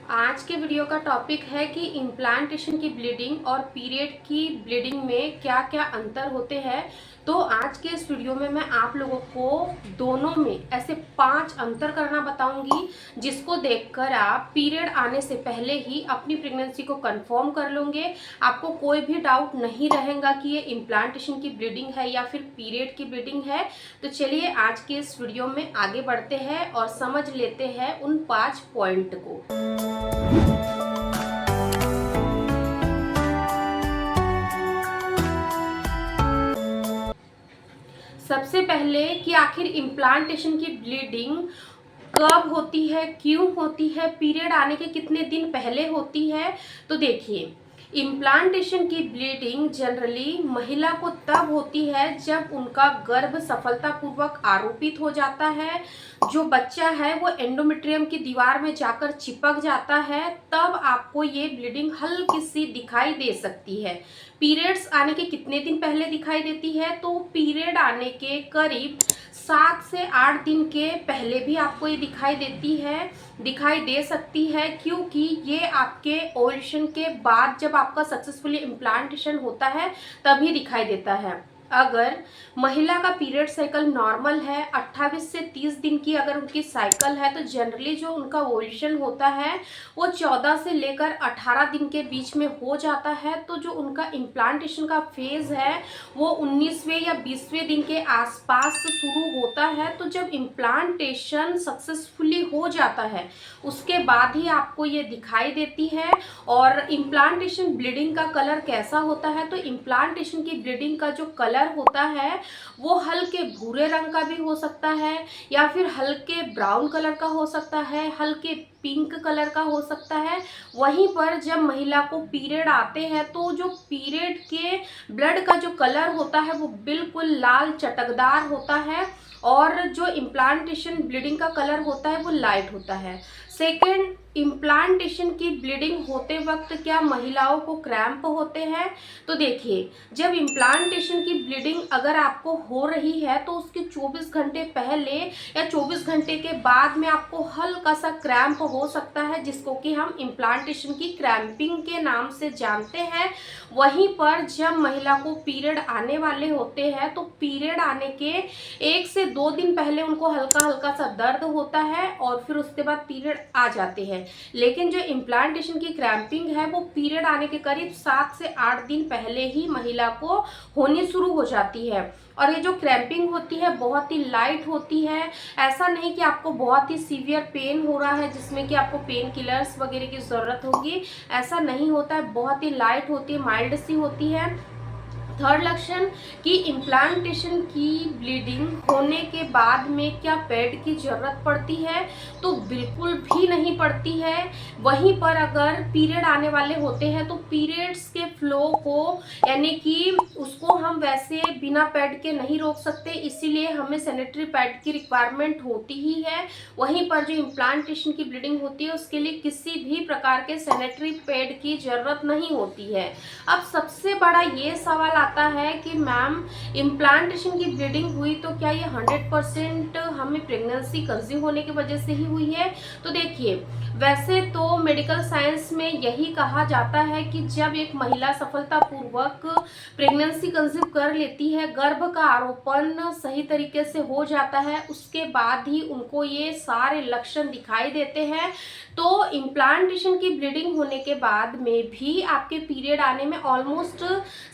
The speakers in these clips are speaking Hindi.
आज के वीडियो का टॉपिक है कि इम्प्लांटेशन की ब्लीडिंग और पीरियड की ब्लीडिंग में क्या क्या अंतर होते हैं। तो आज के इस वीडियो में मैं आप लोगों को दोनों में ऐसे 5 अंतर करना बताऊंगी, जिसको देखकर आप पीरियड आने से पहले ही अपनी प्रेगनेंसी को कंफर्म कर लोगे। आपको कोई भी डाउट नहीं रहेगा कि ये इम्प्लांटेशन की ब्लीडिंग है या फिर पीरियड की ब्लीडिंग है। तो चलिए आज के इस वीडियो में आगे बढ़ते हैं और समझ लेते हैं उन 5 पॉइंट को। सबसे पहले कि आखिर इम्प्लांटेशन की ब्लीडिंग कब होती है, क्यों होती है, पीरियड आने के कितने दिन पहले होती है। तो देखिए, इम्प्लांटेशन की ब्लीडिंग जनरली महिला को तब होती है जब उनका गर्भ सफलतापूर्वक आरोपित हो जाता है, जो बच्चा है वो एंडोमेट्रियम की दीवार में जाकर चिपक जाता है, तब आपको ये ब्लीडिंग हल्की सी दिखाई दे सकती है। पीरियड्स आने के कितने दिन पहले दिखाई देती है? तो पीरियड आने के करीब 7 से 8 दिन के पहले भी आपको ये दिखाई दे सकती है, क्योंकि ये आपके ओव्यूलेशन के बाद जब आपका सक्सेसफुली इम्प्लांटेशन होता है तभी दिखाई देता है। अगर महिला का पीरियड साइकिल नॉर्मल है, 28 से 30 दिन की अगर उनकी साइकिल है, तो जनरली जो उनका ओव्यूलेशन होता है वो 14 से लेकर 18 दिन के बीच में हो जाता है। तो जो उनका इम्प्लांटेशन का फेज है वो 19वें या 20वें दिन के आसपास शुरू होता है। तो जब इम्प्लांटेशन सक्सेसफुली हो जाता है उसके बाद ही आपको ये दिखाई देती है। और इम्प्लांटेशन ब्लीडिंग का कलर कैसा होता है? तो इम्प्लांटेशन की ब्लीडिंग का जो कलर होता है वो हल्के भूरे रंग का भी हो सकता है, या फिर हल्के ब्राउन कलर का हो सकता है, हल्के पिंक कलर का हो सकता है। वहीं पर जब महिला को पीरियड आते हैं तो जो पीरियड के ब्लड का जो कलर होता है वो बिल्कुल लाल चटकदार होता है, और जो इम्प्लांटेशन ब्लीडिंग का कलर होता है वो लाइट होता है। सेकेंड, इम्प्लांटेशन की ब्लीडिंग होते वक्त क्या महिलाओं को क्रैम्प होते हैं? तो देखिए, जब इम्प्लांटेशन की ब्लीडिंग अगर आपको हो रही है तो उसके 24 घंटे पहले या 24 घंटे के बाद में आपको हल्का सा क्रैम्प हो सकता है, जिसको कि हम इम्प्लांटेशन की क्रैम्पिंग के नाम से जानते हैं। वहीं पर जब महिला को पीरियड आने वाले होते हैं तो पीरियड आने के 1 से 2 दिन पहले उनको हल्का हल्का सा दर्द होता है और फिर उसके बाद पीरियड आ जाते हैं। लेकिन जो इम्प्लांटेशन की क्रैम्पिंग है वो पीरियड आने के करीब 7 से 8 दिन पहले ही महिला को होनी शुरू हो जाती है। और ये जो क्रैम्पिंग होती है बहुत ही लाइट होती है। ऐसा नहीं कि आपको बहुत ही सीवियर पेन हो रहा है जिसमें कि आपको पेन किलर्स वगैरह की ज़रूरत होगी, ऐसा नहीं होता है। बहुत ही लाइट होती है, माइल्ड सी होती है। थर्ड लक्षण कि इम्प्लांटेशन की ब्लीडिंग होने के बाद में क्या पैड की ज़रूरत पड़ती है? तो बिल्कुल भी नहीं पड़ती है। वहीं पर अगर पीरियड आने वाले होते हैं तो पीरियड्स के फ्लो को यानी कि उसको हम वैसे बिना पैड के नहीं रोक सकते, इसीलिए हमें सैनिटरी पैड की रिक्वायरमेंट होती ही है। वहीं पर जो इम्प्लांटेशन की ब्लीडिंग होती है उसके लिए किसी भी प्रकार के सैनिटरी पैड की ज़रूरत नहीं होती है। अब सबसे बड़ा ये सवाल आता है कि मैम, इम्प्लांटेशन की ब्लीडिंग हुई तो क्या ये 100% हमें प्रेगनेंसी कंसीव होने की वजह से ही हुई है? तो देखिए, वैसे तो मेडिकल साइंस में यही कहा जाता है कि जब एक महिला सफलतापूर्वक प्रेगनेंसी कंसीव कर लेती है, गर्भ का आरोपण सही तरीके से हो जाता है, उसके बाद ही उनको ये सारे लक्षण दिखाई देते हैं। तो इम्प्लांटेशन की ब्लीडिंग होने के बाद में भी आपके पीरियड आने में ऑलमोस्ट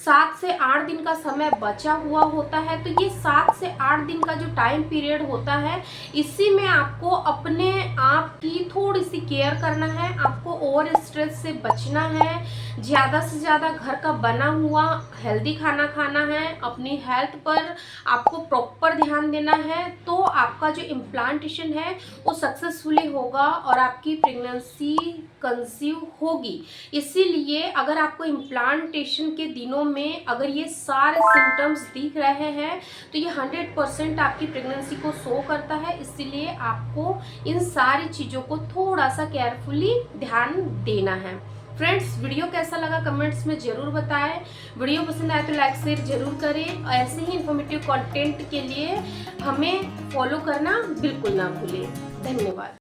7 से 8 दिन का समय बचा हुआ होता है। तो ये 7 से 8 दिन का जो टाइम पीरियड होता है, इसी में आपको अपने आप की थोड़ी सी केयर करना है, आपको ओवर स्ट्रेस से बचना है, ज़्यादा से ज़्यादा घर का बना हुआ हेल्दी खाना खाना है, अपनी हेल्थ पर आपको प्रॉपर ध्यान देना है। तो आपका जो इम्प्लांटेशन है वो सक्सेसफुली होगा और आपकी प्रेगनेंसी कंसीव होगी। इसीलिए अगर आपको इम्प्लांटेशन के दिनों में अगर ये सारे सिम्टम्स दिख रहे हैं तो ये 100% आपकी प्रेगनेंसी को शो करता है। इसीलिए आपको इन सारी चीज़ों को थोड़ा सा केयरफुली ध्यान देना है। फ्रेंड्स, वीडियो कैसा लगा कमेंट्स में ज़रूर बताएं। वीडियो पसंद आए तो लाइक शेयर जरूर करें, और ऐसे ही इन्फॉर्मेटिव कंटेंट के लिए हमें फॉलो करना बिल्कुल ना भूलें। धन्यवाद।